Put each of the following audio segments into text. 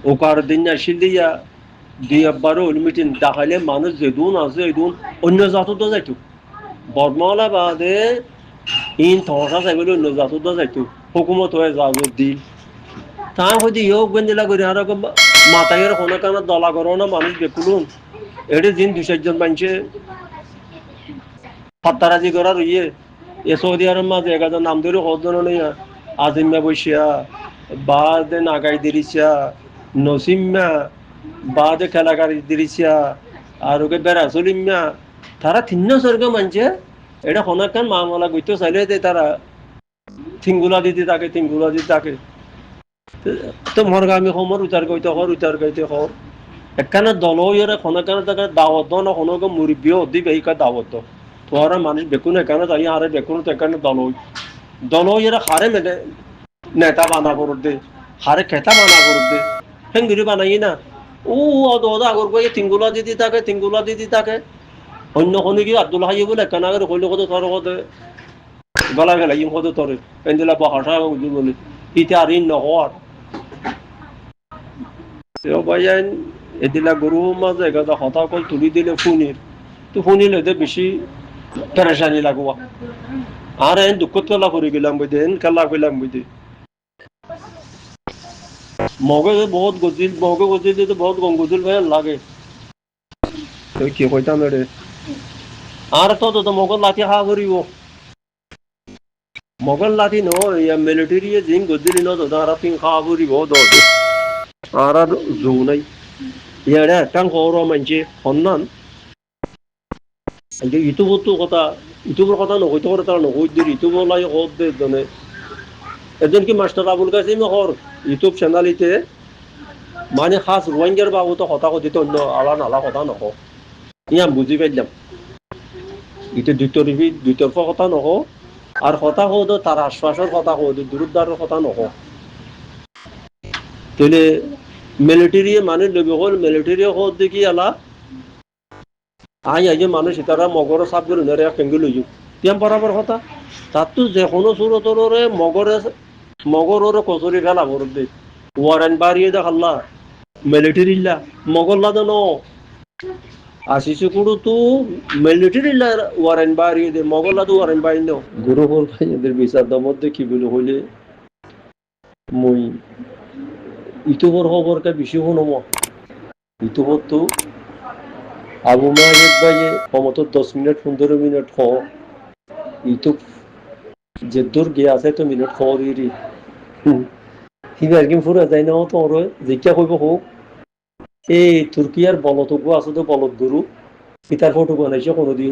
ওকার দিন আসিল দিয়া দুই একবারও মিটিং দেখাইলে মানুষ যেদুন আছে এদুন অন্য জাতও যাইতো বর্মলা বাদে ইন থসা চাইলে অন্য জাতও যাইতো হুকুমত হয়ে যাবো দিল তা হয়তো ইয়েও গেঞ্জিলা করে আর মাতাইয়ের কোনো কারণে দলা করো না মানুষ দেখুন এটি দিন 2-4 জন মানুষে হত্যারাজি করার ইয়ে এ সৌদি আরব মাঝে এগাদের নাম ধরে হজন নেই আজিম্মা বৈশিয়া বাদে নাগাই দিরিসা নসিম্মা বাদে খেলাকারি দিরিসা আর ওকে বেড়া চলিম্মা তারা তিন্ন স্বর্গ মানছে এটা হনাকান মামলা গইতে চাইলে তারা থিঙ্গুলা দিতে থাকে তো মরগা আমি সমর উচার গাইতে হর একখানে দল ইয়ে হনাকানে তাকে দাওয়াত না হনকে মুরব্বী অধিক এই দাওয়াত তোরা মানুষ বেকুন এখানে তাই আরে বেকুন তো এখানে দল ইয়ে হারে মেলে নেতা বানা করুক দে হারে খেতা বানা করুক দে হেঙ্গুরি বানাই না ও আগর গিয়ে তিঙ্গুলা দিদি থাকে অন্য কোনো কি আব্দুল হাই বলে কেন আগে কইলে কত তোর কত গলা গেলা ইম কত তোর পেন্দিলা বহাসা বলে ইতে আর ইন নহর ভাইয়ান এদিলা গরু মাঝে এগাদা হতা কল তুলি দিলে তো ফুনিলে বেশি পেরেশানি লাগবা আর এন দুঃখ খেলা করে গেলাম বুঝতে এন খেলা করলাম বুঝতে মগে বহুত গজিল তো বহুত গঙ্গুজিল ভাই লাগে কি কইতাম রে আর তো মগল লাঠি খা করিব মগল লাঠি ন মিলিটারি জিম গজিলি ন তো আর পিং খা করিব দে আর জৌ নাই ইয়ারে টাং খর মানছে সন্ধান ইউটিউবের কথা নকইতে করে তারা নকই দিয়ে ইউটিউব লাই কত দে জনে এজন কি মাস্টার আবুল কাসিম হর ইউটিউব চ্যানেলিতে মানে খাস রোহিঙ্গার বাবু তো কথা কথিত অন্য আলা নালা কথা নক ইয়া বুঝি পাইলাম ইটো দুইতরফ কথা নক আর কথা কৌদ তার আশ্বাসের কথা কৌদ দূরদ্বারের কথা নক তাহলে মিলিটারি মানে লবি হল মিলিটারি হত দেখি আলা আজ মানুষ তারা মগর সাপ করে নেড়ে ফেঙ্গি লইব তিয়াম বরাবর কথা তার তো যে কোনো সুরতরে মগরের কচুরি ফেলা ভরত দে ওয়ারেন বাড়িয়ে দেখাল্লা মিলিটারি মগল্লা দেন আসিছে কুড়ু তো মিলিটারি ওয়ারেন বাড়িয়ে দে মগল্লা তো ওয়ারেন বাড়ি ন গুরু হল এদের বিচার মধ্যে কি বলে হইলে মই ইউটিউবের খবরকে বেশি শুনম ইউটিউবত তো আবু মাহিদ ভাইয়ে কমতো 10 মিনিট 15 মিনিট খ ইউটিউব যে দূর গিয়ে আছে তো মিনিট খরি হিবার কি ফুরা যায় না তো ওর যেটা কইব হোক এই তুর্কিয়ার বলত আছে তো বলত গরু পিতার ফটো বানাইছে কোনো দিয়ে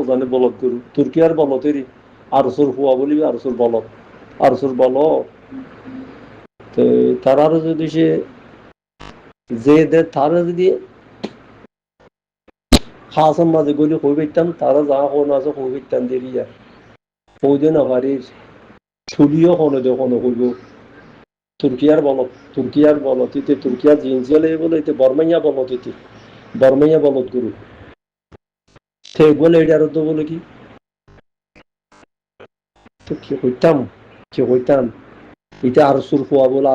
জানে বলত গরু তুর্কিয়ার বলতেরই আরসুর হুয়া বলি আরসুর বলত তো তারা যদি সে যে তারা যদি খাসম মাঝে গলি হয়ে পেতাম তারা যা কোনো আছে হয়ে পেতাম দেরিয়া হইতে না পারিস ছুলিও কোনো কইব তুর্কিয়ার বলতিতে তুর্কিয়ার জিন্সিয়ালে বলে এতে বর্মাইয়া বলত গুরু সে বলে এটার তো বলে কি তো কি কইতাম এটা আরসুর খোয়া বলে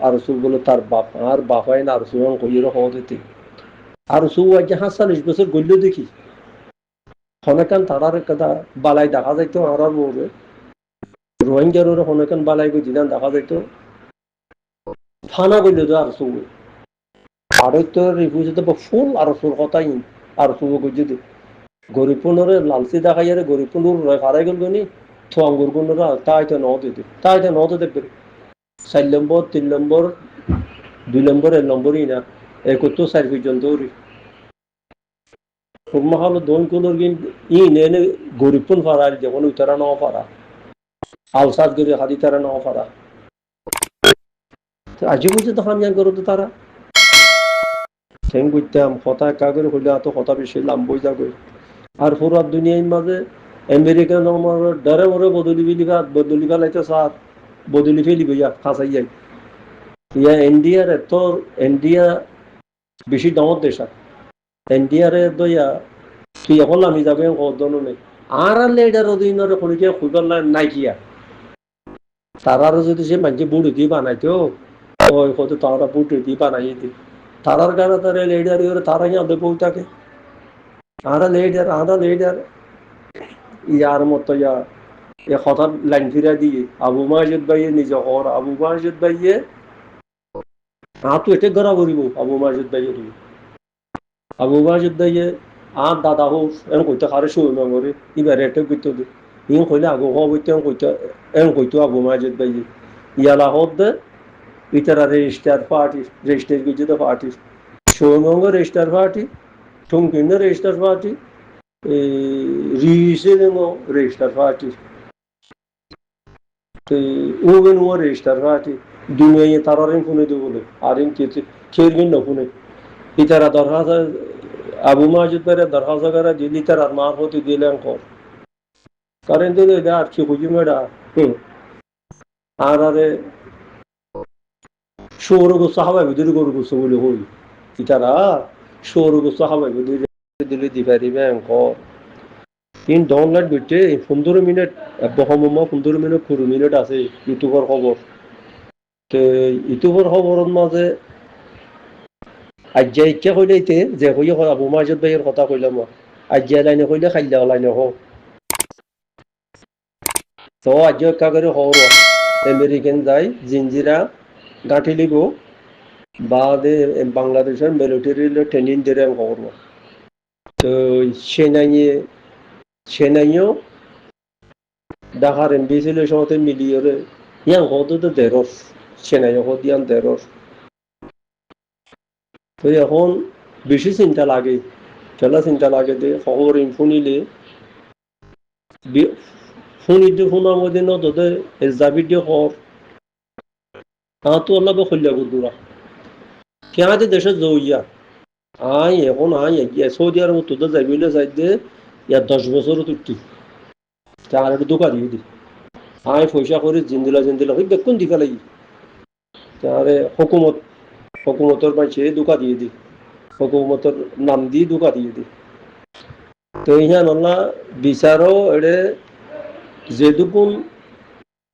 আরসুর বলে তার বাপ আর বাপাই না আরসুর কইয়ের হওয়া দিতে আরসু আজ 40 বছর গল্য দেখি হনেকান তারার কথা বালাই দেখা যাইতো আর বলবে রোহিঙ্গার হনেকান বালাই গই দিন দেখা যাইতো থানা গল্য তো আরসু আর তো রিফিউজি তো ফুল আরসুর কথাই আরসু গই দে গরিবপুনরে লালসি দেখাইয়ারে গরিবপুনুর হারাই গেল গনি থোয়াঙ্গুর গুনরা তাইতে নদ দেখবে 4 নম্বর 3 নম্বর 2 নম্বর 1 নম্বরই না একত্র 4 পর্যন্ত হলো দোন কুলোর এনে গরিবপুন ফারার যখন উতারা ন পারা আলসাদ গরি হাদি তারা ন পারা আজি বুঝে তো হামিয়ান করো তো তারা ঠেং বুঝতাম কথা কাগরে হইলে এত কথা বেশি লাম্বই যাবে আর পুরো দুনিয়ার মাঝে আমেরিকা নরমাল ডরে মরে বদলি ফেলাইতে সার বদলি ফেলিব ইয়া খাসাই যাই ইয়া ইন্ডিয়া বেশি দামত দেশা ইন্ডিয়ারে দইয়া তুই এখন আমি যাবে কদনও নেই আর লেডার অধীনের খনিকে খুঁজবার নাই কিয়া তারারও যদি সে মানুষ বুড়ি দিয়ে বানাইতো ওই কত তারা বুটে দি বানাই দি তারার গানা তারা লেডার ইয়ে তারা ইয়াদের বউ থাকে আরা লেডার ইয়ার মতো ইয়া এ হঠাৎ লাইন ফিরা দিয়ে আবু মাজিদ ভাইয়ে নিজে হর আবু মাজিদ ভাইয়ে তো এটে গড়া করিব আবু মাজিদ ভাইয়ে আবু মাজিদ ভাইয়ে দাদা হোক এন কইতে খারে শুই মঙ্গরে এবার এটে কইতে দি ইন কইলে আগু হইতে এন কইতে আবু মাজিদ ভাইয়ে ইয়ালা হদ দে ইতারা রেজিস্টার পার্টি রেজিস্টার গিয়ে পার্টি শুইমঙ্গ রেজিস্টার পার্টি ঠুমকিন্দ রেজিস্টার পার্টি রিসে রেজিস্টার পার্টি ওভেন ও রেজিস্টার পার্টি দুনিয়া তারারেন শুনে দেব বলে আর খেরগিন না শুনে ইতারা দরখাস্ত আবু মাজিদ ভাইরা দরখাস্ত করা দিলি তার আর মার হতে দিলেন কর কারণ দিলে আর কি খুঁজি মেডা আর আরে সৌরগো সাহাবাই বুঝলি গরু গুছো বলে হই ইতারা সৌরগো সাহাবাই বুঝলি দিলে দিবারিবে কর তিন ডাউনলোড করতে 15 মিনিট বহমমা 15 মিনিট 20 মিনিট আছে ইউটিউবের খবর তো ইউটিউবের খবরের মাঝে আজ্যা ইচ্ছা কইলাইতে যে কই আবু মাজিদ ভাইয়ের কথা কইলাম আজ্যা লাইনে কইলে খাইলা লাইনে হোক তো আজ্যা কা করে হওয়ার আমেরিকান যাই জিঞ্জিরা গাঁঠি লিব বাদে বাংলাদেশের মিলিটারি ট্রেনিং দিয়ে হওয়ার তো সেনাইও ঢাকার এমবিসিলের সাথে মিলিয়ে ইয়াং হতো তো দেরস সেনাই হত ইয়ান দেরস তো এখন বেশি চিন্তা লাগে খেলা চিন্তা লাগে দে খবর শুনিলে শুনিতে শোনার মধ্যে নদে যাবি দিয়ে খবর তো অলপ খল্লা গুদুরা কেনাতে দেশে জইয়া এখন সৌদি আরব তোদের যাইবিলে চাই দে ইয়ার 10 বছর তুটি তার একটু দোকা দিয়ে দি পয়সা করে জিন্দিলা হই দেখুন দিকা লাগি তারে হুকুমতের পাইছে দোকা দিয়ে দি হুকুমতের নাম দিয়ে দোকা দিয়ে দি তো ইহা নল্লা বিচারও এড়ে যেটুকুন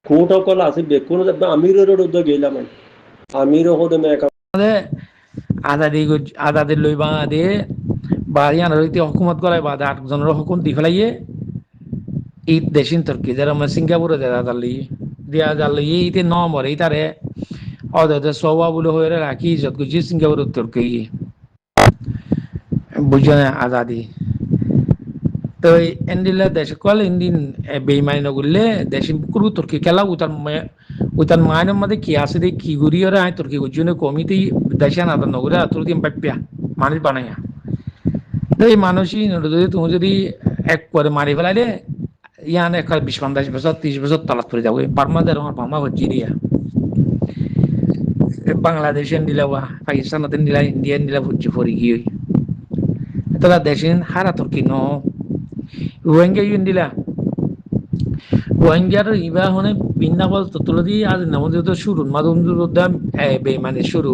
কোর্ট সকল আছে বেকুন আমিরের উদ্যোগ গেলাম আমিরও হতে আজাদি লই বাদে বাড়িয়ান রইতে হুকুমত করায় বাদে 8 জনের হুকুম দি ফেলাইয়ে ঈদ দেশিন তুর্কি যারা সিঙ্গাপুরে দিয়া জালি ইতে নম্বর ইতারে অদে সওয়া বলে হয়ে রাখি ইজ্জত গুজি সিঙ্গাপুরের তুর্কি বুঝনে আজাদি তো এন্ডিলা দেশ কল ইন্দিন বেইমানি নগুলে দেশিন কুরু তুর্কি খেলা উতান মায়ের মধ্যে কি আছে দে কি গুরিয়রে আয় তুর্কি গুজনে কমিতে দেশান আদান নগরে তুর্কি বাপ্যা মানুষ বানাইয়া তো এই মানুষই তুমি যদি এক করে মারি ফেলাইলে ইয়ান এক 20-25 বছর 30 বছর তালাত পড়ে যাবে পারমাদের আমার পামা হচ্ছে দিয়া বাংলাদেশের দিলাওয়া পাকিস্তান দিলা ইন্ডিয়ান দিলা ভুজি ফরি গিয়ে তোরা দেশিন হারা তুর্কি ন রোহিঙ্গা ইউন দিলা রোহিঙ্গার ইবা হনে বিন্না বল ততলদি আজ নামযত শুরু মাদুমদুদ্দাম বেমানে শুরু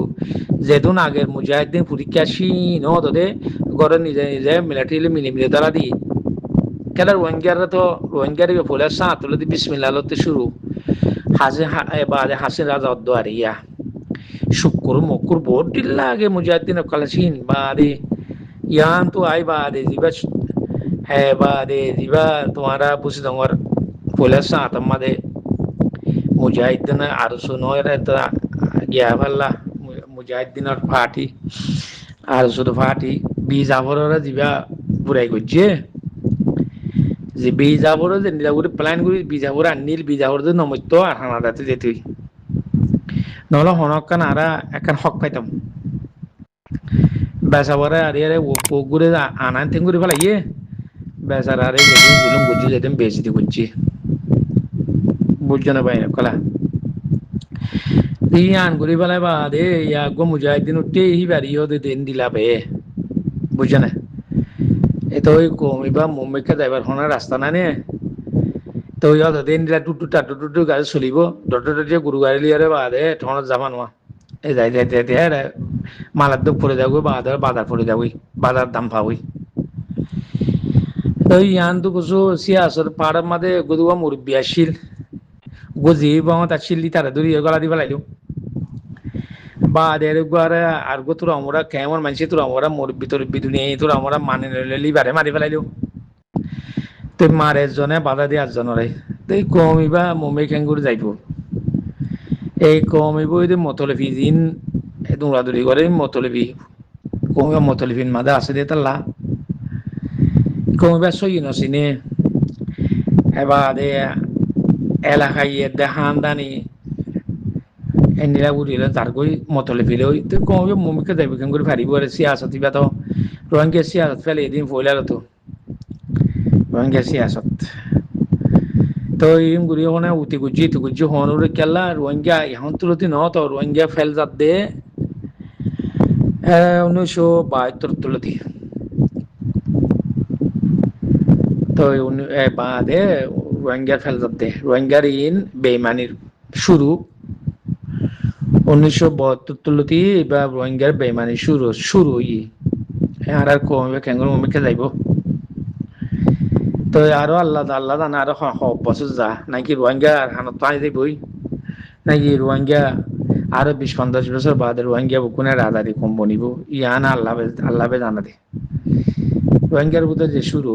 যেদিন আগের মুজাহিদিন পরীক্ষা ন তোদের ঘরে নিজে মিলিটারি মিলে তারা দি কেন রোহিঙ্গার ফুলের সাঁ তুলদি বিসমিল্লাহ লতে শুরু বাদে হাসিন রাজা অদ্দারিয়া শুক্র মকুর বহুত দিল্লা আগে মুজাহিদিন কালাসিন বাদে ইয়ান তো আই বাদে জিবা বাদে জিবা তোমারা বুঝি তোমার ফুলের সাঁ তোমাদের মুজাহিদিন আর শুনোর গিয়া ভাল্লা মুজাহিদিনের পার্টি আর শুধু পার্টি বিজাবরের জিবা বুড়াই করছে যে বিজাবর যে নিলাগুড়ি প্ল্যান করি বিজাবর আনিল বিজাবর যে নমত্য আর হানাদাতে যেতে নহলে হনকান আরা একান হক পাইতাম বেসাবরে আর ইয়ারে ওগুরে আনান থেন করে ফেলাইয়ে বেসার আরে যেদিন জুলুম করছি যেদিন বেশি করছি বুঝছো না ভাই কলা আন করে ফেলাই বা দে গো মুজাহিদিন উঠে হি বাড়ি হতে দিন দিলা বে বুঝছো না এটা ওই কমিবা মুম্বাইকে যাইবার হনা রাস্তা না নে তো দিন দিলা টুটু গাড়ি চলিব ডটে গরু গাড়ি লিয়ারে বাদে ঠোঁট যাবা নোয়া এই যাইতে মালার দোক পড়ে যাবো বাজার পড়ে যাবই বাজার দাম পাবই তো ইয়ান তো কিছু সিয়াসর পাড়ার মাঝে গদুয়া মুরব্বী আসছিল গজি বামত আসছিল তারা ধরি গলা দি ফেলাইলো বাদের গুয়ারে আর গো তোরা আমরা কেমন মানুষ তোরা আমরা মোর ভিতর বিদুনিয়া তোরা আমরা মানে লইলি বারে মারি ফেলাইলো তো মারে জনে বাধা দিয়ে আটজনরে তো কমিবা মুম্বাই খেঙ্গুর যাইব এই কমিব এই মতলবি দিন দৌড়াদৌড়ি করে মতলবি কমিবা মতলবিন মাদা আছে দে তাল্লা কমিবা সই নসিনে এবার এলাকায় দেখান দানি এনিরা বুড়িরা তার কই মতলবিলে ওই তো কমিবে মুমিকে যাইব খেঙ্গুর ফারিব আর সিয়াসত ইবা তো রোহিঙ্গা সিয়াসত ফেলে এদিন ফইলার তো রোহিঙ্গা সিয়াসত তো ইম গুরি হনে উতি গুজি হনুর কেলা রোহিঙ্গা এখন তুলতি ন তো রোহিঙ্গা ফেল যাত দে 1972 তুলতি তো বাদে রোহিঙ্গা ফেল যাত দে রোহিঙ্গার ইন বেইমানির শুরু 1972 তুলতি বা রোহিঙ্গার বেইমানি শুরু ই আর কমবে কেঙ্গুর মুমিকে যাইব তো আরো আল্লাহ জানে আরো বছর যা নাকি রোহিঙ্গা আর হানত পাই যাইবই নাকি রোহিঙ্গা আরো 20-50 বছর বাদে রোহিঙ্গা বুকুনে রাজারি কম বনিব ইয়ানা আল্লাহ জানা দে রোহিঙ্গার বুধ যে শুরু